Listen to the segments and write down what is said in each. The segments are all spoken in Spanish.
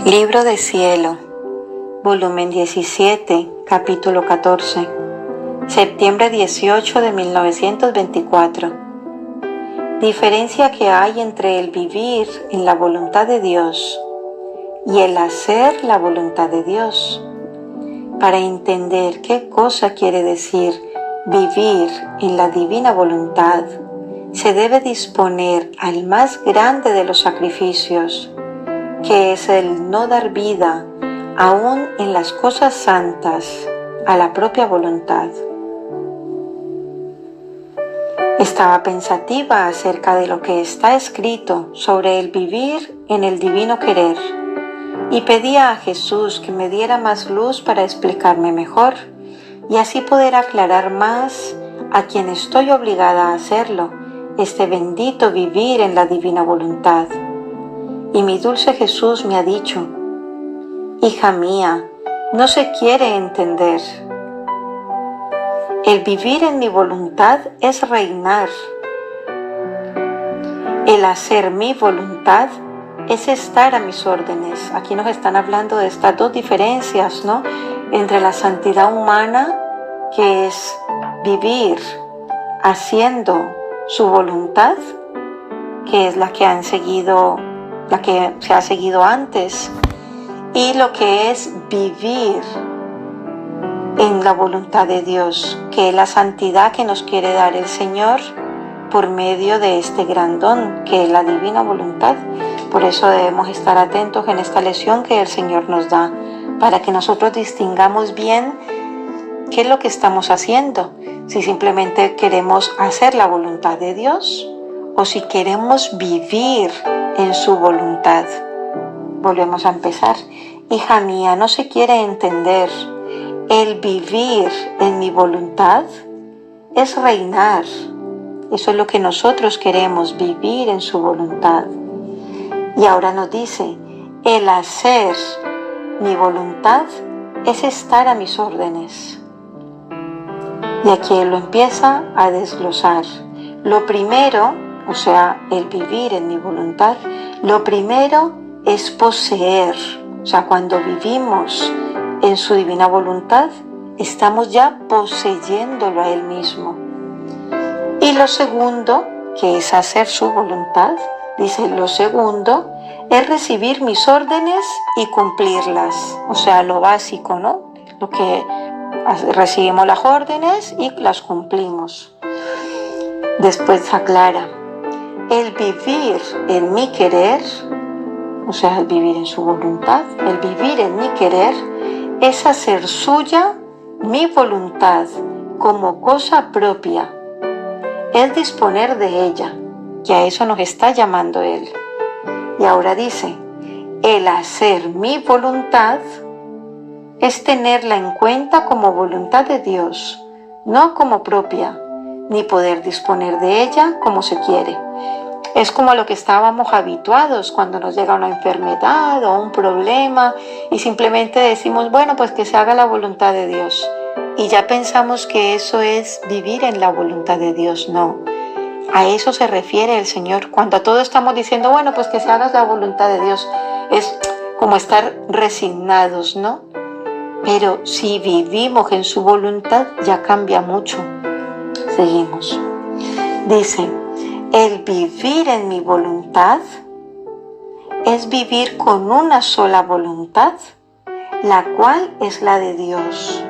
Libro de Cielo, volumen 17, capítulo 14, septiembre 18 de 1924. Diferencia que hay entre el vivir en la voluntad de Dios y el hacer la voluntad de Dios. Para entender qué cosa quiere decir vivir en la divina voluntad, se debe disponer al más grande de los sacrificios, que es el no dar vida, aún en las cosas santas, a la propia voluntad. Estaba pensativa acerca de lo que está escrito sobre el vivir en el divino querer y pedía a Jesús que me diera más luz para explicarme mejor y así poder aclarar más a quien estoy obligada a hacerlo, este bendito vivir en la divina voluntad. Y mi dulce Jesús me ha dicho: hija mía, no se quiere entender. El vivir en mi voluntad es reinar. El hacer mi voluntad es estar a mis órdenes. Aquí nos están hablando de estas dos diferencias, ¿no? Entre la santidad humana, que es vivir haciendo su voluntad, que es la que se ha seguido antes, y lo que es vivir en la voluntad de Dios, que es la santidad que nos quiere dar el Señor por medio de este gran don, que es la divina voluntad. Por eso debemos estar atentos en esta lección que el Señor nos da, para que nosotros distingamos bien qué es lo que estamos haciendo, si simplemente queremos hacer la voluntad de Dios o si queremos vivir en su voluntad. Volvemos a empezar. Hija mía, no se quiere entender. El vivir en mi voluntad es reinar. Eso es lo que nosotros queremos, vivir en su voluntad. Y ahora nos dice, el hacer mi voluntad es estar a mis órdenes. Y aquí él lo empieza a desglosar. Lo primero, o sea, el vivir en mi voluntad, lo primero es poseer. O sea, cuando vivimos en su divina voluntad, estamos ya poseyéndolo a él mismo. Y lo segundo, que es hacer su voluntad, dice, lo segundo es recibir mis órdenes y cumplirlas. O sea, lo básico, ¿no? Lo que recibimos las órdenes y las cumplimos. Después aclara, el vivir en mi querer, o sea, el vivir en su voluntad, el vivir en mi querer es hacer suya mi voluntad como cosa propia, es disponer de ella, que a eso nos está llamando él. Y ahora dice, el hacer mi voluntad es tenerla en cuenta como voluntad de Dios, no como propia, ni poder disponer de ella como se quiere. Es como lo que estábamos habituados cuando nos llega una enfermedad o un problema y simplemente decimos, bueno, pues que se haga la voluntad de Dios. Y ya pensamos que eso es vivir en la voluntad de Dios. No, a eso se refiere el Señor. Cuando a todo estamos diciendo, bueno, pues que se haga la voluntad de Dios, es como estar resignados, ¿no? Pero si vivimos en su voluntad, ya cambia mucho. Seguimos. Dice, el vivir en mi voluntad es vivir con una sola voluntad, la cual es la de Dios,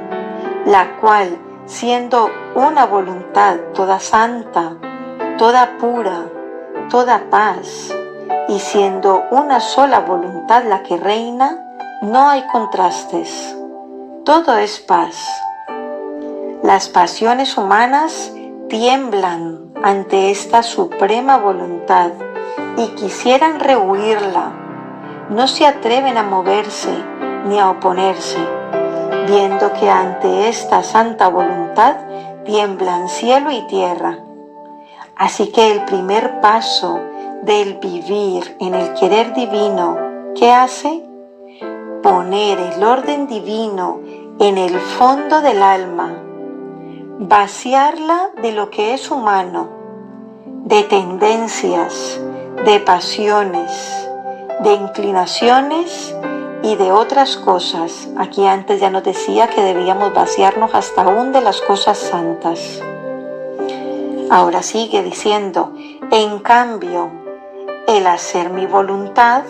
la cual, siendo una voluntad toda santa, toda pura, toda paz, y siendo una sola voluntad la que reina, no hay contrastes. Todo es paz. Las pasiones humanas tiemblan ante esta suprema voluntad y quisieran rehuirla. No se atreven a moverse ni a oponerse, viendo que ante esta santa voluntad tiemblan cielo y tierra. Así que el primer paso del vivir en el querer divino, ¿qué hace? Poner el orden divino en el fondo del alma, vaciarla de lo que es humano, de tendencias, de pasiones, de inclinaciones y de otras cosas. Aquí antes ya nos decía que debíamos vaciarnos hasta aún de las cosas santas. Ahora sigue diciendo, en cambio, el hacer mi voluntad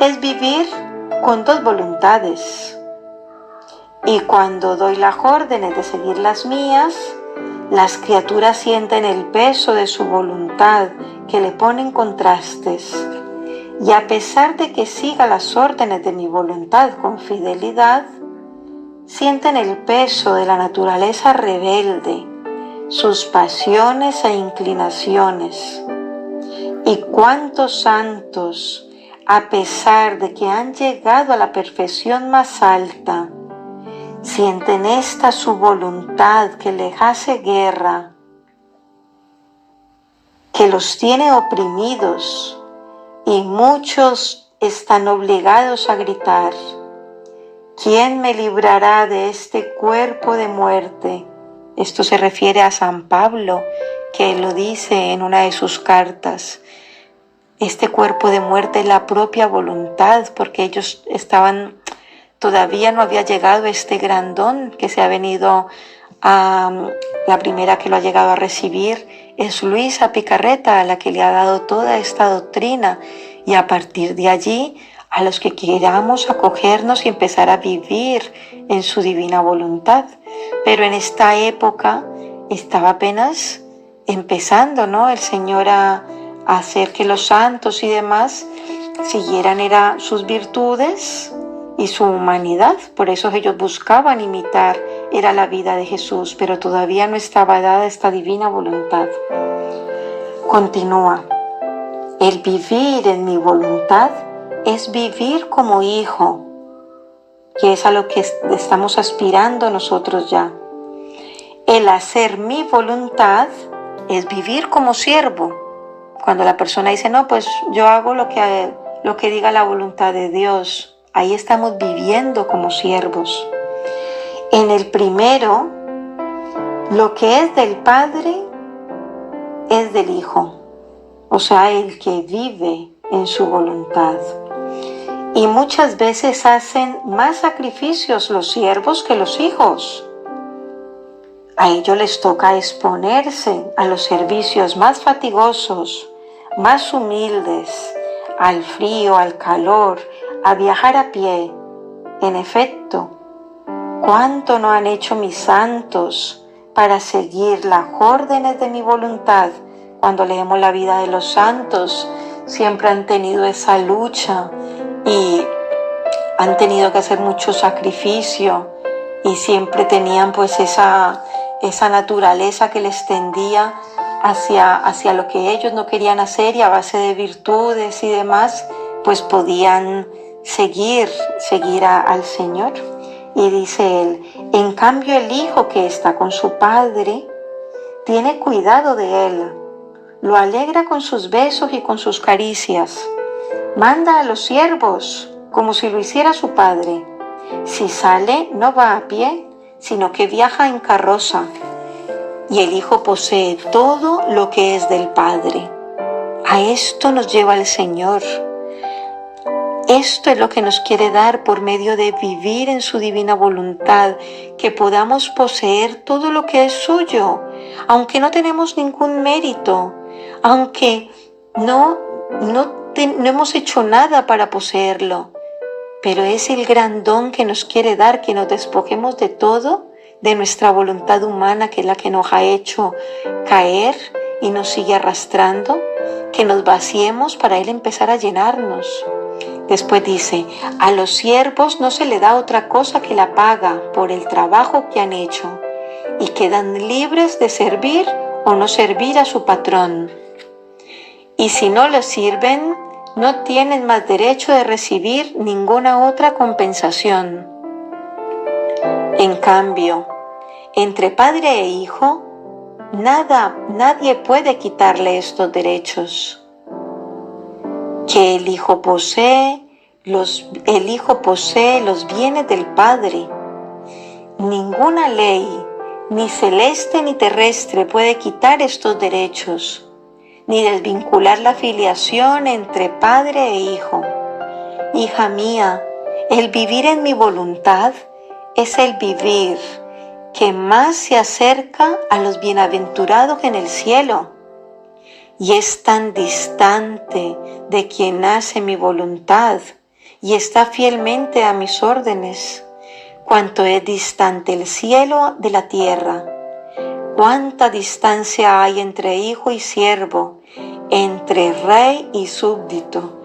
es vivir con dos voluntades. Y cuando doy las órdenes de seguir las mías, las criaturas sienten el peso de su voluntad que le ponen contrastes. Y a pesar de que siga las órdenes de mi voluntad con fidelidad, sienten el peso de la naturaleza rebelde, sus pasiones e inclinaciones. Y cuántos santos, a pesar de que han llegado a la perfección más alta, sienten esta su voluntad que les hace guerra, que los tiene oprimidos, y muchos están obligados a gritar, ¿quién me librará de este cuerpo de muerte? Esto se refiere a San Pablo, que lo dice en una de sus cartas. Este cuerpo de muerte es la propia voluntad, porque ellos todavía no había llegado este gran don que se ha venido la primera que lo ha llegado a recibir es Luisa Picarreta, a la que le ha dado toda esta doctrina, y a partir de allí, a los que queramos acogernos y empezar a vivir en su divina voluntad. Pero en esta época estaba apenas empezando, ¿no? El Señor a hacer que los santos y demás siguieran sus virtudes y su humanidad. Por eso ellos buscaban imitar la vida de Jesús, pero todavía no estaba dada esta divina voluntad. Continúa, el vivir en mi voluntad es vivir como hijo, que es a lo que estamos aspirando nosotros ya. El hacer mi voluntad es vivir como siervo. Cuando la persona dice, no, pues yo hago lo que diga la voluntad de Dios, ahí estamos viviendo como siervos. En el primero, lo que es del Padre es del Hijo, o sea, el que vive en su voluntad. Y muchas veces hacen más sacrificios los siervos que los hijos. A ellos les toca exponerse a los servicios más fatigosos, más humildes, al frío, al calor, a viajar a pie. En efecto, ¿cuánto no han hecho mis santos para seguir las órdenes de mi voluntad? Cuando leemos la vida de los santos, siempre han tenido esa lucha y han tenido que hacer mucho sacrificio y siempre tenían pues esa naturaleza que les tendía hacia lo que ellos no querían hacer, y a base de virtudes y demás pues podían seguir al Señor. Y dice él, en cambio el Hijo que está con su Padre tiene cuidado de él, lo alegra con sus besos y con sus caricias, manda a los siervos como si lo hiciera su Padre. Si sale, no va a pie, sino que viaja en carroza, y el Hijo posee todo lo que es del Padre. A esto nos lleva el Señor. Esto es lo que nos quiere dar por medio de vivir en su divina voluntad, que podamos poseer todo lo que es suyo, aunque no tenemos ningún mérito, aunque no hemos hecho nada para poseerlo, pero es el gran don que nos quiere dar, que nos despojemos de todo, de nuestra voluntad humana, que es la que nos ha hecho caer y nos sigue arrastrando, que nos vaciemos para Él empezar a llenarnos. Después dice, a los siervos no se le da otra cosa que la paga por el trabajo que han hecho, y quedan libres de servir o no servir a su patrón. Y si no lo sirven, no tienen más derecho de recibir ninguna otra compensación. En cambio, entre padre e hijo, nadie puede quitarle estos derechos. Que el Hijo posee los bienes del Padre. Ninguna ley, ni celeste ni terrestre, puede quitar estos derechos. ni desvincular la filiación entre padre e hijo. Hija mía, el vivir en mi voluntad es el vivir que más se acerca a los bienaventurados en el cielo, y es tan distante de quien hace mi voluntad y está fielmente a mis órdenes, cuanto es distante el cielo de la tierra. Cuánta distancia hay entre hijo y siervo, entre rey y súbdito.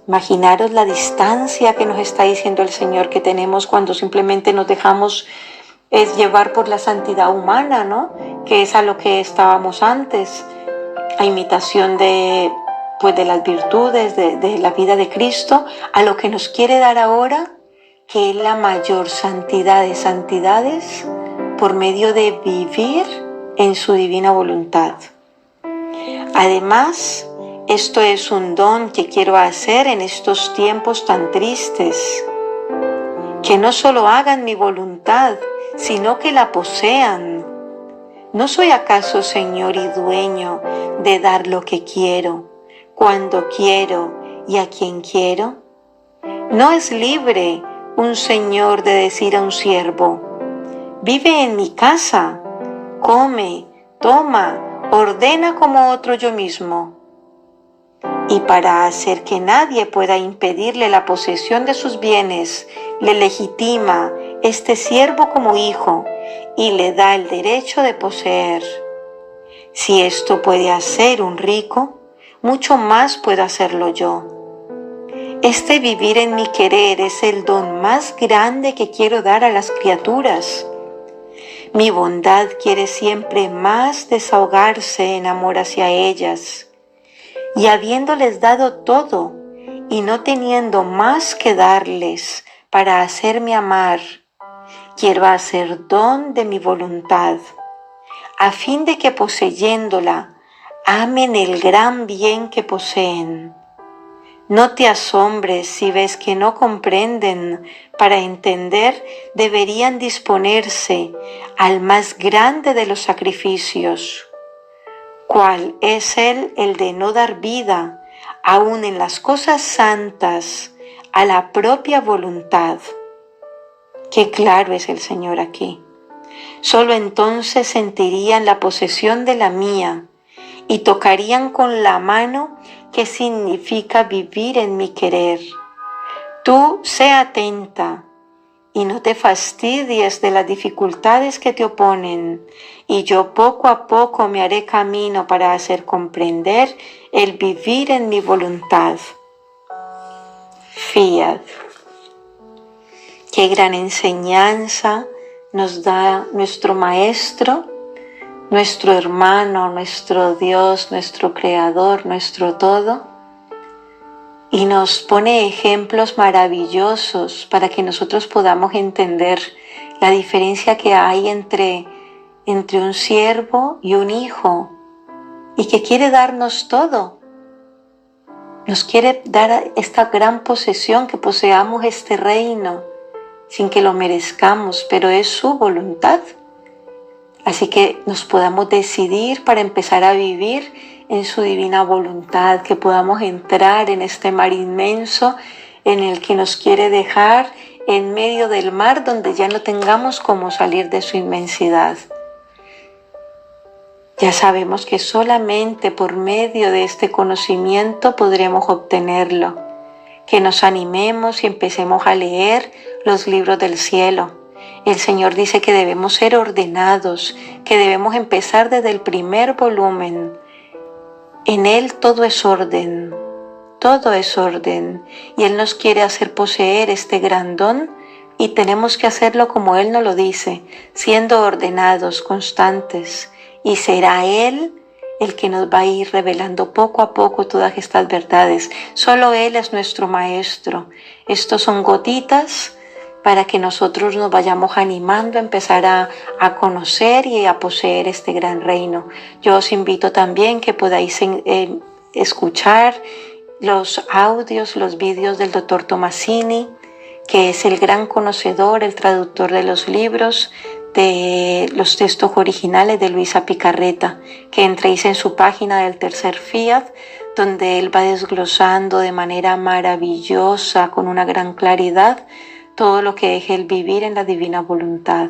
Imaginaros la distancia que nos está diciendo el Señor que tenemos cuando simplemente nos dejamos llevar por la santidad humana, ¿no? Que es a lo que estábamos antes, a imitación de las virtudes de la vida de Cristo, a lo que nos quiere dar ahora, que es la mayor santidad de santidades, por medio de vivir en su divina voluntad. Además, esto es un don que quiero hacer en estos tiempos tan tristes, que no solo hagan mi voluntad, sino que la posean. ¿No soy acaso Señor y dueño de dar lo que quiero, cuando quiero y a quien quiero? ¿No es libre un Señor de decir a un siervo: vive en mi casa, come, toma, ordena como otro yo mismo? Y para hacer que nadie pueda impedirle la posesión de sus bienes, le legitima este siervo como hijo y le da el derecho de poseer. Si esto puede hacer un rico, mucho más puedo hacerlo yo. Este vivir en mi querer es el don más grande que quiero dar a las criaturas. Mi bondad quiere siempre más desahogarse en amor hacia ellas. Y habiéndoles dado todo y no teniendo más que darles para hacerme amar, quiero hacer don de mi voluntad, a fin de que poseyéndola amen el gran bien que poseen. No te asombres si ves que no comprenden. Para entender deberían disponerse al más grande de los sacrificios, cuál es el de no dar vida, aun en las cosas santas, a la propia voluntad. Qué claro es el Señor aquí. Solo entonces sentirían la posesión de la mía y tocarían con la mano qué significa vivir en mi querer. Tú sé atenta y no te fastidies de las dificultades que te oponen, y yo poco a poco me haré camino para hacer comprender el vivir en mi voluntad. Fiat. Qué gran enseñanza nos da nuestro Maestro, nuestro hermano, nuestro Dios, nuestro Creador, nuestro todo, y nos pone ejemplos maravillosos para que nosotros podamos entender la diferencia que hay entre un siervo y un hijo, y que quiere darnos todo. Nos quiere dar esta gran posesión, que poseamos este reino sin que lo merezcamos, pero es su voluntad. Así que nos podamos decidir para empezar a vivir en su divina voluntad, que podamos entrar en este mar inmenso en el que nos quiere dejar en medio del mar, donde ya no tengamos cómo salir de su inmensidad. Ya sabemos que solamente por medio de este conocimiento podremos obtenerlo. Que nos animemos y empecemos a leer los libros del cielo. El Señor dice que debemos ser ordenados, que debemos empezar desde el primer volumen. En Él todo es orden, y Él nos quiere hacer poseer este gran don, y tenemos que hacerlo como Él nos lo dice, siendo ordenados, constantes, y será Él el que nos va a ir revelando poco a poco todas estas verdades. Solo Él es nuestro Maestro. Estos son gotitas para que nosotros nos vayamos animando a empezar a conocer y a poseer este gran reino. Yo os invito también que podáis escuchar los audios, los vídeos del Dr. Tomasini, que es el gran conocedor, el traductor de los libros de los textos originales de Luisa Picarreta, que entréis en su página del Tercer Fiat, donde él va desglosando de manera maravillosa, con una gran claridad, todo lo que es el vivir en la divina voluntad.